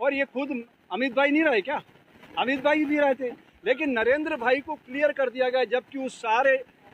और ये खुद अमित भाई नहीं रहे क्या? अमित भाई भी रहे थे, लेकिन नरेंद्र भाई को क्लियर कर दिया गया, जबकि उस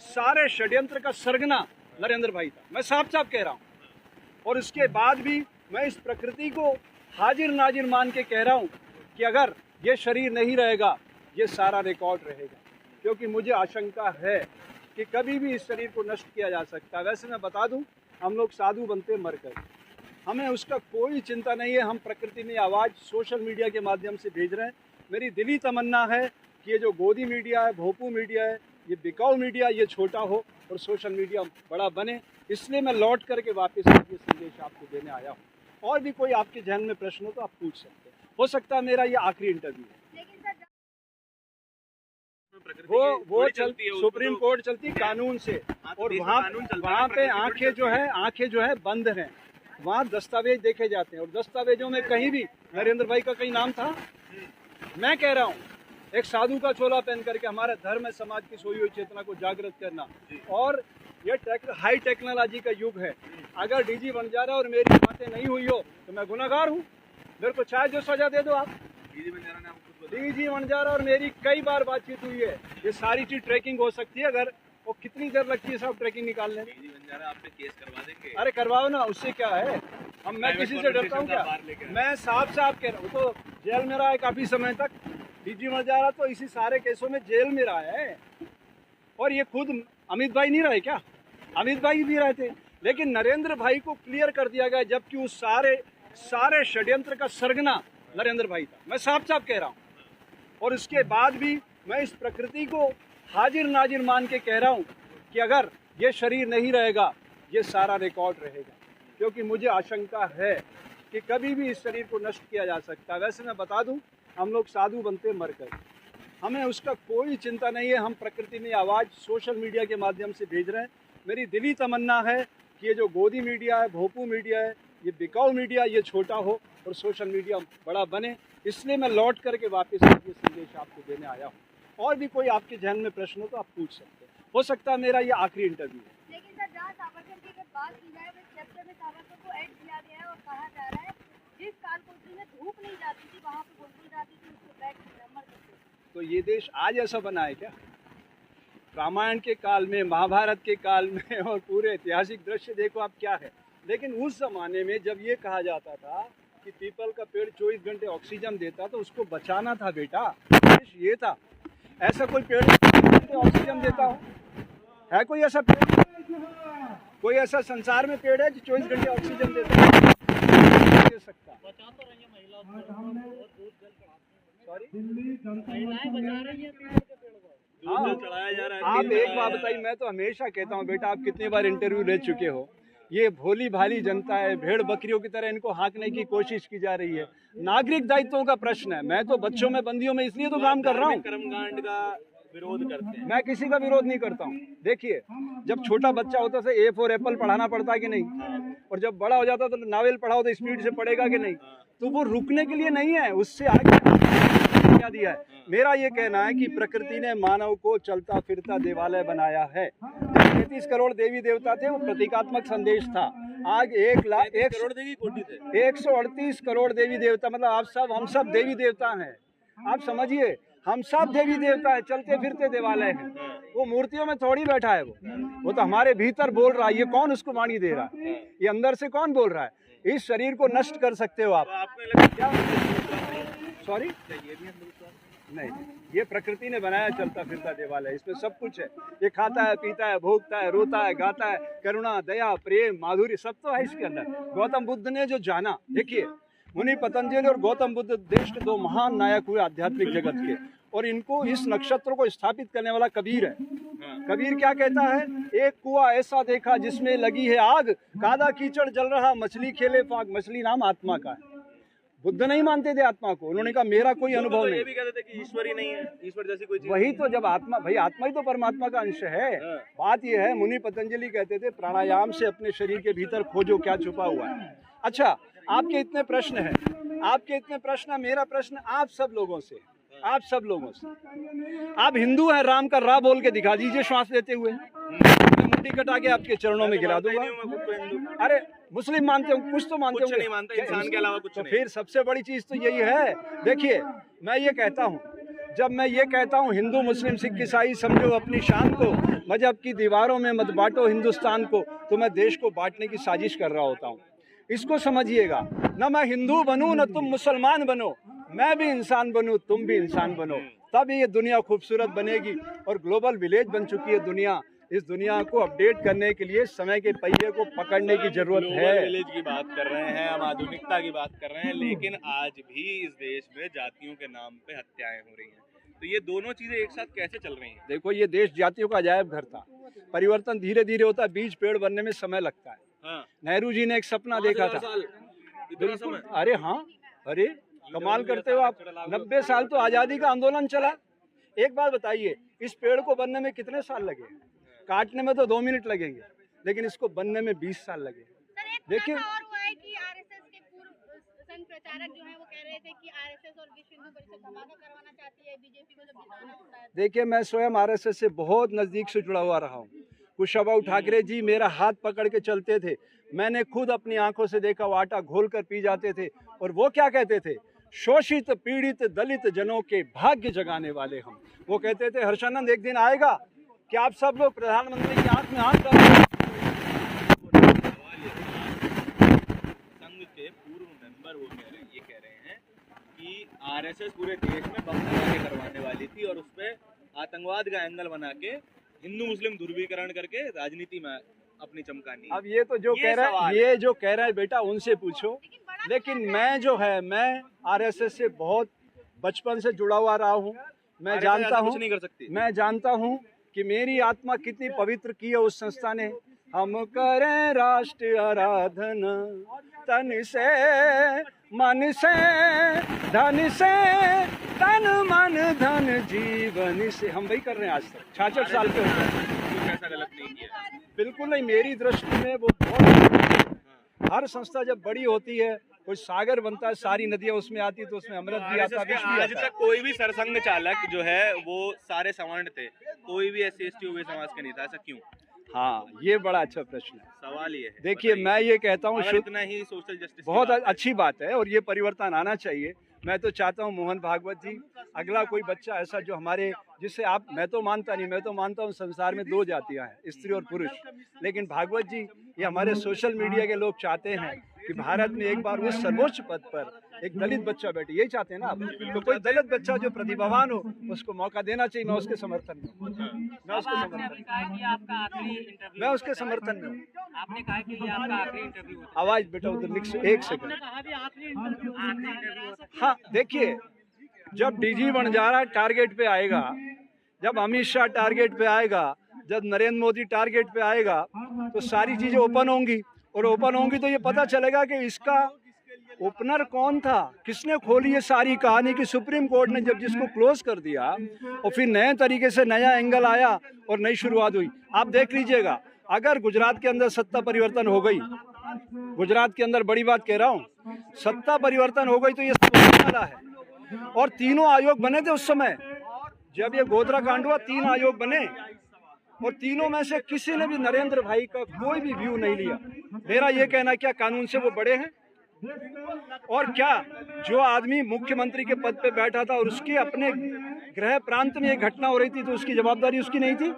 सारे षड्यंत्र का सरगना नरेंद्र भाई था। मैं साफ साफ कह रहा हूँ। और उसके बाद भी मैं इस प्रकृति को हाजिर नाजिर मान के कह रहा हूँ कि अगर ये शरीर नहीं रहेगा, ये सारा रिकॉर्ड रहेगा, क्योंकि मुझे आशंका है कि कभी भी इस शरीर को नष्ट किया जा सकता है। वैसे मैं बता दूं, हम लोग साधु बनते मर कर, हमें उसका कोई चिंता नहीं है। हम प्रकृति में आवाज़ सोशल मीडिया के माध्यम से भेज रहे हैं। मेरी दिली तमन्ना है कि ये जो गोदी मीडिया है, भोपू मीडिया है, ये बिकाऊ मीडिया, ये छोटा हो और सोशल मीडिया बड़ा बने। इसलिए मैं लौट करके वापस ये संदेश आपको देने आया हूँ। और भी कोई आपके जहन में प्रश्न हो तो आप पूछ सकते हैं। हो सकता है मेरा ये आखिरी इंटरव्यू है। वो चलती है, सुप्रीम कोर्ट चलती है कानून से, और वहाँ पे आंखें जो है बंद हैं। वहाँ दस्तावेज देखे जाते हैं, और दस्तावेजों में कहीं भी नरेंद्र भाई का कहीं नाम था? मैं कह रहा हूँ, एक साधु का चोला पहन करके हमारा धर्म है समाज की सोई हुई चेतना को जागृत करना। और ये हाई टेक्नोलॉजी का युग है। अगर डीजी बन जा रहा है और मेरी बातें नहीं हुई हो तो मैं गुनहगार हूँ। मेरे को चाहे जो सजा दे दो आप। डीजी बन जा रहा और मेरी कई बार बातचीत हुई है। ये सारी चीज ट्रैकिंग हो सकती है। अगर वो कितनी देर लगती है सब ट्रैकिंग निकालने में? आप पे केस करवा देंगे। अरे करवाओ ना, उससे क्या है? मैं किसी से डरता हूँ क्या? मैं साफ साफ कह रहा हूँ। तो जेल में रहा है काफी समय तक। डीजी बन जा रहा तो इसी सारे केसों में जेल में रहा है। और ये खुद अमित भाई नहीं रहे क्या? अमित भाई भी रहे थे, लेकिन नरेंद्र भाई को क्लियर कर दिया गया, जबकि उस सारे षड्यंत्र का सरगना नरेंद्र भाई था। मैं साफ साफ कह रहा हूँ। और उसके बाद भी मैं इस प्रकृति को हाजिर नाजिर मान के कह रहा हूँ कि अगर ये शरीर नहीं रहेगा, ये सारा रिकॉर्ड रहेगा, क्योंकि मुझे आशंका है कि कभी भी इस शरीर को नष्ट किया जा सकता है। वैसे मैं बता दूं, हम लोग साधु बनते मर कर, हमें उसका कोई चिंता नहीं है। हम प्रकृति में आवाज़ सोशल मीडिया के माध्यम से भेज रहे हैं। मेरी दिली तमन्ना है कि ये जो गोदी मीडिया है, भोपू मीडिया है, ये बिकाऊ मीडिया, ये छोटा हो और सोशल मीडिया बड़ा बने। इसलिए मैं लौट करके वापस ये संदेश आपको देने आया हूँ। और भी कोई आपके जहन में प्रश्न हो तो आप पूछ सकते हैं। हो सकता है मेरा ये आखिरी इंटरव्यू है। लेकिन सर, जहाँ सावरकर की अगर बात की जाए, तो चैप्टर में सावरकर को ऐड किया गया है और कहा जा रहा है जिस कालकोठरी में धूप नहीं जाती थी वहाँ पे बुलबुल जाती थी, उसको बैठ मर सकते। तो ये देश आज ऐसा बना है क्या? रामायण के काल में, महाभारत के काल में, और पूरे ऐतिहासिक दृश्य देखो आप क्या है। लेकिन उस जमाने में जब ये कहा जाता था कि पीपल का पेड़ 24 घंटे ऑक्सीजन देता, तो उसको बचाना था बेटा। ये था, ऐसा कोई पेड़ 24 घंटे ऑक्सीजन देता हो? है कोई ऐसा पेड़? कोई ऐसा संसार में पेड़ है जो 24 घंटे ऑक्सीजन देता है? दे सकता। आप एक बात बताइए, मैं तो हमेशा कहता हूँ बेटा, आप कितनी बार इंटरव्यू ले चुके हो, ये भोली भाली जनता है, भेड़ बकरियों की तरह इनको हाँकने की कोशिश की जा रही है। नागरिक दायित्वों का प्रश्न है। मैं तो बच्चों में बंदियों में इसलिए तो काम कर रहा हूँ। कर्मकांड का विरोध करते हैं। मैं किसी का विरोध नहीं करता हूँ। देखिए, जब छोटा बच्चा होता है ए फॉर एप्पल पढ़ाना पड़ता है कि नहीं, और जब बड़ा हो जाता तो नावल पढ़ाओ तो स्पीड से पढ़ेगा कि नहीं। तो वो रुकने के लिए नहीं है, उससे आगे क्या दिया है। मेरा ये कहना है कि प्रकृति ने मानव को चलता फिरता देवालय बनाया है। 33 करोड़ देवी देवता थे, वो प्रतीकात्मक संदेश था। आज 1 करोड़ देवी कोटि थे, 138 करोड़ देवी देवता, मतलब हम सब देवी देवता हैं। आप समझिए, हम सब देवी देवता है, चलते फिरते देवालय हैं। वो मूर्तियों में थोड़ी बैठा है, वो तो हमारे भीतर बोल रहा है। ये कौन उसको वाणी दे रहा है? ये अंदर से कौन बोल रहा है? इस शरीर को नष्ट कर सकते हो आप। क्या? सॉरी, नहीं, ये प्रकृति ने बनाया चलता फिरता देवालय। इसमें सब कुछ है। ये खाता है, पीता है, भोगता है, रोता है, गाता है, करुणा, दया, प्रेम, माधुर्य, सब तो है इसके अंदर। गौतम बुद्ध ने जो जाना, देखिए, मुनि पतंजलि और गौतम बुद्ध देश के 2 महान नायक हुए आध्यात्मिक जगत के, और इनको इस नक्षत्र को स्थापित करने वाला कबीर है। कबीर क्या कहता है? एक कुआं ऐसा देखा जिसमें लगी है आग, कादा कीचड़ जल रहा, मछली खेले फाग। मछली नाम आत्मा का है। बुद्ध नहीं मानते थे आत्मा को। उन्होंने कहा मेरा कोई अनुभव नहीं। ये भी कहते थे कि ईश्वर ही नहीं है, ईश्वर जैसी कोई चीज। वही तो, जब आत्मा, भाई आत्मा ही तो परमात्मा का अंश है। बात ये है, मुनि पतंजलि कहते थे प्राणायाम से अपने शरीर के भीतर खोजो क्या छुपा हुआ है। अच्छा, आपके इतने प्रश्न हैं, आपके इतने प्रश्न, मेरा प्रश्न आप सब लोगों से, आप सब लोगों से। आप हिंदू हैं, राम का रा बोल के दिखा दीजिए श्वास लेते हुए, मुट्ठी कटा के आपके चरणों में गिरा दूंगा। अरे मुस्लिम मानते हो, कुछ तो मानते कुछ होंगे। नहीं मानता, इंसान के अलावा कुछ तो नहीं। फिर सबसे बड़ी चीज तो यही है। देखिए मैं ये कहता हूँ, जब मैं ये कहता हूँ हिंदू मुस्लिम सिख ईसाई समझो अपनी शान को, मजहब की दीवारों में मत बांटो हिंदुस्तान को, तो मैं देश को बांटने की साजिश कर रहा होता हूँ। इसको समझिएगा, न मैं हिंदू बनूं न तुम मुसलमान बनो, मैं भी इंसान बनूं तुम भी इंसान बनो, तब ये दुनिया खूबसूरत बनेगी। और ग्लोबल विलेज बन चुकी है दुनिया, इस दुनिया को अपडेट करने के लिए समय के पहिए को पकड़ने की जरूरत है। ग्लोबल विलेज की बात कर रहे हैं, हम आधुनिकता की बात कर रहे हैं, लेकिन आज भी इस देश में जातियों के नाम पे हत्याएं हो रही हैं। तो ये दोनों चीजें एक साथ कैसे चल रही हैं? देखो ये देश जातियों का अजायब घर था, परिवर्तन धीरे धीरे होता है, बीज पेड़ बनने में समय लगता है। हाँ। नेहरू जी ने एक सपना देखा था। इतना समय? अरे हाँ, अरे कमाल करते हो आप, 90 साल तो आजादी का आंदोलन चला। एक बात बताइए, इस पेड़ को बनने में कितने साल लगे? काटने में तो 2 मिनट लगेंगे, लेकिन इसको बनने में 20 साल लगे। देखिए और हुआ है कि आरएसएस के पूर्व संघ प्रचारक जो हैं वो कह रहे थे कि आरएसएस और विश्व हिंदू परिषद धमाका करवाना चाहती है बीजेपी को जब जिताना होता है। देखिए मैं स्वयं आरएसएस से बहुत नजदीक से जुड़ा हुआ रहा हूँ। कुशाभाऊ ठाकरे जी मेरा हाथ पकड़ के चलते थे, मैंने खुद अपनी आंखों से देखा, वो आटा घोल कर पी जाते थे। और वो क्या कहते थे, शोषित पीड़ित दलित जनों के भाग्य जगाने वाले हम। वो कहते थे हर्षानंद एक दिन आएगा कि आप सब लोग प्रधानमंत्री की आंख में आंख डालेंगे। संघ के पूर्व मेंबर वो ये कह रहे हैं कि आरएसएस पूरे देश में बम धमाके करवाने वाली थी और उसपे आतंकवाद का एंगल बना के हिंदू मुस्लिम ध्रुवीकरण करके राजनीति में अपनी चमकानी। अब ये तो जो कह रहा है, ये जो कह रहा है बेटा उनसे पूछो। लेकिन मैं जो है, मैं आरएसएस से बहुत बचपन से जुड़ा हुआ रहा हूँ। मैं जानता हूँ, कुछ नहीं कर सकती। मैं जानता हूँ कि मेरी आत्मा कितनी पवित्र की है उस संस्था ने। हम करें राष्ट्र आराधना तन से मन से धन से, तन मन धन जीवन से। हम वही कर रहे हैं आज तक, 66 साल के हो गए। ऐसा गलत नहीं किया, बिल्कुल नहीं, मेरी दृष्टि में वो बहुत। हर संस्था जब बड़ी होती है, कोई सागर बनता है, सारी नदियां उसमें आती, तो उसमें अमृत भी आता, विष भी आज आता। तक कोई भी सरसंघ चालक जो है वो सारे सवर्ण थे, कोई भी SC/ST OBC समाज का नहीं था, ऐसा क्यों? हाँ, ये बड़ा अच्छा प्रश्न है। सवाल ये है। देखिए मैं ये कहता हूँ, इतना ही सोशल जस्टिस बहुत अच्छी बात है और ये परिवर्तन आना चाहिए। मैं तो चाहता हूँ मोहन भागवत जी, अगला कोई बच्चा ऐसा जो हमारे, जिससे आप, मैं तो मानता नहीं, मैं तो मानता हूँ संसार में 2 जातियाँ हैं, स्त्री और पुरुष। लेकिन भागवत जी, ये हमारे सोशल मीडिया के लोग चाहते हैं कि भारत में एक बार उस सर्वोच्च पद पर एक दलित बच्चा बैठे, यही चाहते हैं ना आप। तो कोई दलित बच्चा जो प्रतिभावान हो, उसको मौका देना चाहिए। मैं उसके समर्थन में हूँ, मैं उसके समर्थन में हूँ। आपने कहा कि ये आपका आखिरी इंटरव्यू। आवाज बेटा उधर लिख, 1 सेकंड। हाँ देखिए, जब DG बंजारा टारगेट पे आएगा, जब अमित शाह टारगेट पे आएगा, जब नरेंद्र मोदी टारगेट पे आएगा, तो सारी चीजें ओपन होंगी। और ओपन होंगी तो ये पता चलेगा कि इसका ओपनर कौन था, किसने खोली ये सारी कहानी की। सुप्रीम कोर्ट ने जब जिसको क्लोज कर दिया और फिर नए तरीके से नया एंगल आया और नई शुरुआत हुई। आप देख लीजिएगा, अगर गुजरात के अंदर सत्ता परिवर्तन हो गई, गुजरात के अंदर बड़ी बात कह रहा हूँ, सत्ता परिवर्तन हो गई तो ये सब होने वाला है। और 3 आयोग बने थे उस समय, जब ये गोधरा कांड हुआ 3 आयोग बने और तीनों में से किसी ने भी नरेंद्र भाई का कोई भी व्यू नहीं लिया। मेरा ये कहना, क्या कानून से वो बड़े हैं? और क्या जो आदमी मुख्यमंत्री के पद पे बैठा था और उसके अपने गृह प्रांत में एक घटना हो रही थी, तो उसकी जवाबदारी उसकी नहीं थी?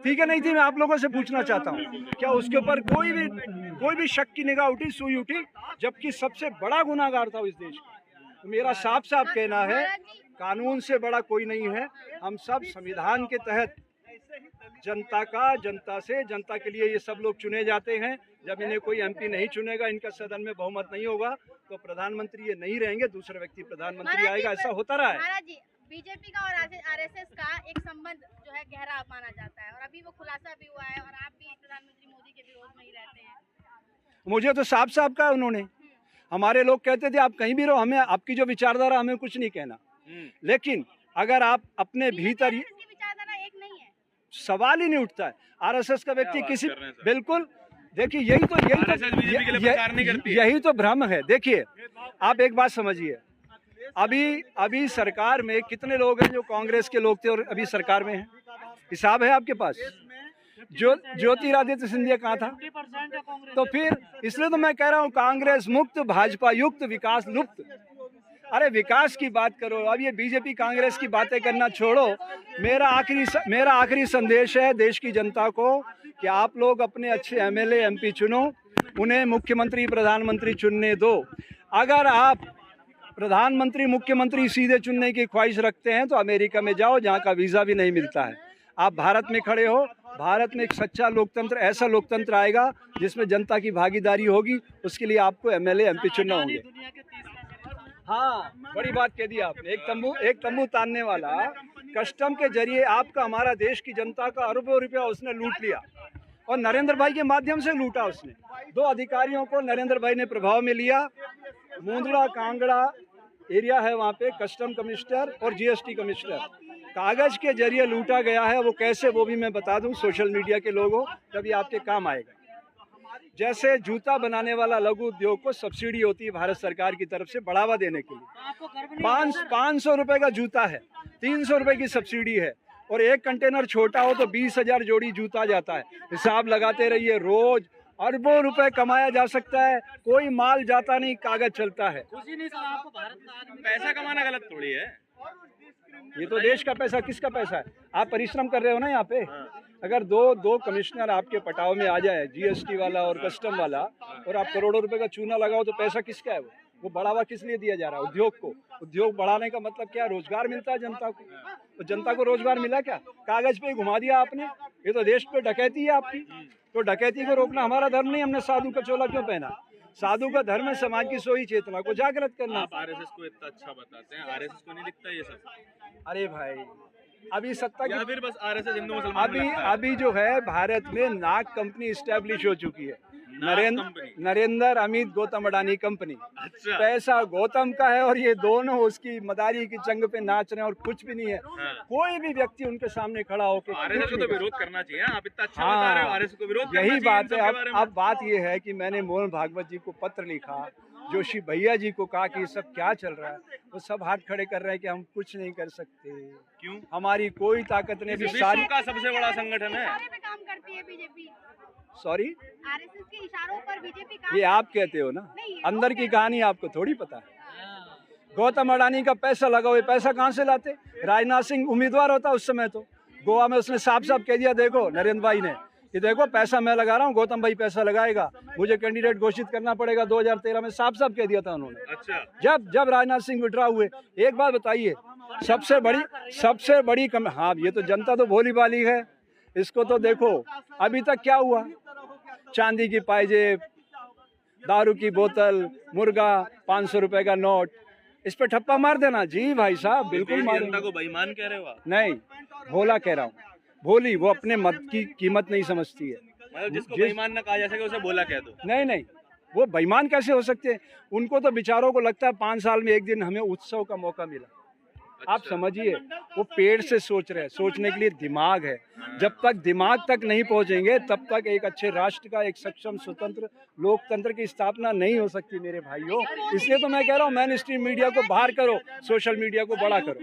ठीक है, नहीं थी। मैं आप लोगों से पूछना चाहता हूँ, क्या उसके ऊपर कोई भी शक की निगाह उठी, सुई उठी, जबकि सबसे बड़ा गुनाहगार था इस देश का? तो मेरा साफ साफ कहना है, कानून से बड़ा कोई नहीं है। हम सब संविधान के तहत जनता से, जनता के लिए ये सब लोग चुने जाते हैं। जब इन्हें कोई MP नहीं चुनेगा, इनका सदन में बहुमत नहीं होगा, तो प्रधानमंत्री ये नहीं रहेंगे, दूसरा व्यक्ति प्रधानमंत्री आएगा। ऐसा होता रहा है। महाराज जी, बीजेपी का और आरएसएस का एक संबंध जो है गहरा माना जाता है, और अभी वो खुलासा भी हुआ है, और आप भी प्रधानमंत्री मोदी के विरोध में ही रहते हैं। मुझे तो साफ साफ कहा उन्होंने। हमारे लोग कहते थे आप कहीं भी रहो, हमें आपकी जो विचारधारा, हमें कुछ नहीं कहना। लेकिन अगर आप अपने भीतर, विचारधारा एक नहीं है, सवाल ही नहीं उठता है। आरएसएस का व्यक्ति किसी, बिल्कुल, देखिए यही तो भ्रम है। देखिए आप एक बात समझिए, अभी सरकार में कितने लोग हैं जो कांग्रेस के लोग थे और अभी सरकार में हैं? हिसाब है आपके पास? ज्योतिरादित्य सिंधिया कहाँ था? 50% है कांग्रेस। तो फिर इसलिए तो मैं कह रहा हूँ कांग्रेस मुक्त, भाजपा युक्त, विकास लुप्त। अरे विकास की बात करो, अब ये बीजेपी कांग्रेस की बातें करना छोड़ो। मेरा आखिरी संदेश है देश की जनता को कि आप लोग अपने अच्छे एमएलए एमपी चुनो, उन्हें मुख्यमंत्री प्रधानमंत्री चुनने दो। अगर आप प्रधानमंत्री मुख्यमंत्री सीधे चुनने की ख्वाहिश रखते हैं तो अमेरिका में जाओ, जहाँ का वीज़ा भी नहीं मिलता है। आप भारत में खड़े हो, भारत में एक सच्चा लोकतंत्र, ऐसा लोकतंत्र आएगा जिसमें जनता की भागीदारी होगी, उसके लिए आपको एमएलए एमपी चुनना होंगे। हाँ, बड़ी बात कह दी आपने। एक तंबू तानने वाला कस्टम के जरिए आपका, हमारा देश की जनता का अरबों रुपया उसने लूट लिया और नरेंद्र भाई के माध्यम से लूटा उसने। 2 अधिकारियों को नरेंद्र भाई ने प्रभाव में लिया। मुंद्रा कांगड़ा एरिया है, वहाँ पे कस्टम कमिश्नर और जीएसटी कमिश्नर कागज के जरिए लूटा गया है। वो कैसे, वो भी मैं बता दूं सोशल मीडिया के लोगों, तभी आपके काम आएगा। जैसे जूता बनाने वाला लघु उद्योग को सब्सिडी होती है भारत सरकार की तरफ से बढ़ावा देने के लिए, 500 रुपए का जूता है, 300 रुपए की सब्सिडी है, और एक कंटेनर छोटा हो तो 20,000 जोड़ी जूता जाता है। हिसाब लगाते रहिए, रोज अरबों रुपए कमाया जा सकता है। कोई माल जाता नहीं, कागज चलता है। खुशी नहीं सर आपको भारत का आदमी पैसा कमाना गलत थोड़ी है। ये तो देश का पैसा, किसका पैसा है? आप परिश्रम कर रहे हो ना यहाँ पे। अगर दो कमिश्नर आपके पटाव में आ जाए, जीएसटी वाला और कस्टम वाला, और आप करोड़ों रुपए का चूना लगाओ, तो पैसा किसका है? वो बढ़ावा किस लिए दिया जा रहा है? उद्योग को। उद्योग बढ़ाने का मतलब क्या? रोजगार मिलता है जनता को। तो जनता को रोजगार मिला क्या? कागज पे घुमा दिया आपने। ये तो देश पे डकैती है आपकी। तो डकैती को रोकना हमारा धर्म नहीं। हमने साधु का चोला क्यों पहना? साधु का धर्म है समाज की सोई चेतना को जागृत करना। आप आरएसएस को इतना अच्छा बताते हैं, आरएसएस को नहीं दिखता ये सब? अरे भाई, अभी सत्ता या फिर बस आरएसएस हिंदू मुसलमान में लगता है? अभी जो है भारत में नाग कंपनी इस्टेब्लिश हो चुकी है। कंपनी? नरेंद्र अमित गौतम अडानी कंपनी। अच्छा। पैसा गौतम का है और ये दोनों उसकी मदारी की जंग पे नाच रहे हैं और कुछ भी नहीं है। हाँ। कोई भी व्यक्ति उनके सामने खड़ा होकर आरएसएस को तो विरोध करना चाहिए। आप इतना अच्छा बता रहे हो, आरएसएस को विरोध करना चाहिए। यही बात है। इन सब के बारे में। अब बात ये है कि मैंने मोहन भागवत जी को पत्र लिखा, जोशी भैया जी को कहा कि ये सब क्या चल रहा है। वो सब हाथ खड़े कर रहे हैं कि हम कुछ नहीं कर सकते। क्यों? हमारी कोई ताकत नहीं। विश्व का सबसे बड़ा संगठन है। काम करती है बीजेपी। सॉरी, आरएसएस के इशारों पर बीजेपी काम। ये आप कहते हो ना, अंदर की कहानी आपको थोड़ी पता है। गौतम अडानी का पैसा लगा हुआ, पैसा कहाँ से लाते? राजनाथ सिंह उम्मीदवार होता उस समय तो गोवा में उसने साफ साफ कह दिया, देखो नरेंद्र भाई ने, कि देखो पैसा मैं लगा रहा हूँ, गौतम भाई पैसा लगाएगा, मुझे कैंडिडेट घोषित करना पड़ेगा। 2013 में साफ साफ कह दिया था उन्होंने। अच्छा। जब राजनाथ सिंह विड्रॉ हुए। एक बात बताइए, सबसे बड़ी हाँ, ये तो जनता तो भोली भाली है। इसको तो देखो अभी तक क्या हुआ। चांदी की पायजेब, दारू की बोतल, मुर्गा, 500 रुपए का नोट, इस पे ठप्पा मार देना। जी भाई साहब, बिल्कुल मार। जनता को बेईमान कह रहे हो आप? नहीं, भोला कह रहा हूँ। भोली, वो अपने मत की कीमत नहीं समझती है। मतलब जिसको बेईमान न कहा जा सके उसे भोला कह दो। नहीं, वो बेईमान कैसे हो सकते हैं? उनको तो बेचारों को लगता है 5 साल में एक दिन हमें उत्सव का मौका मिला। अच्छा। आप समझिए, वो पेड़ से सोच रहे हैं। सोचने के लिए दिमाग है। जब तक दिमाग तक नहीं पहुंचेंगे तब तक एक अच्छे राष्ट्र का, एक सक्षम स्वतंत्र लोकतंत्र की स्थापना नहीं हो सकती मेरे भाइयों। इसलिए तो मैं कह रहा हूँ मेन स्ट्रीम मीडिया को बाहर करो, सोशल मीडिया को बड़ा करो।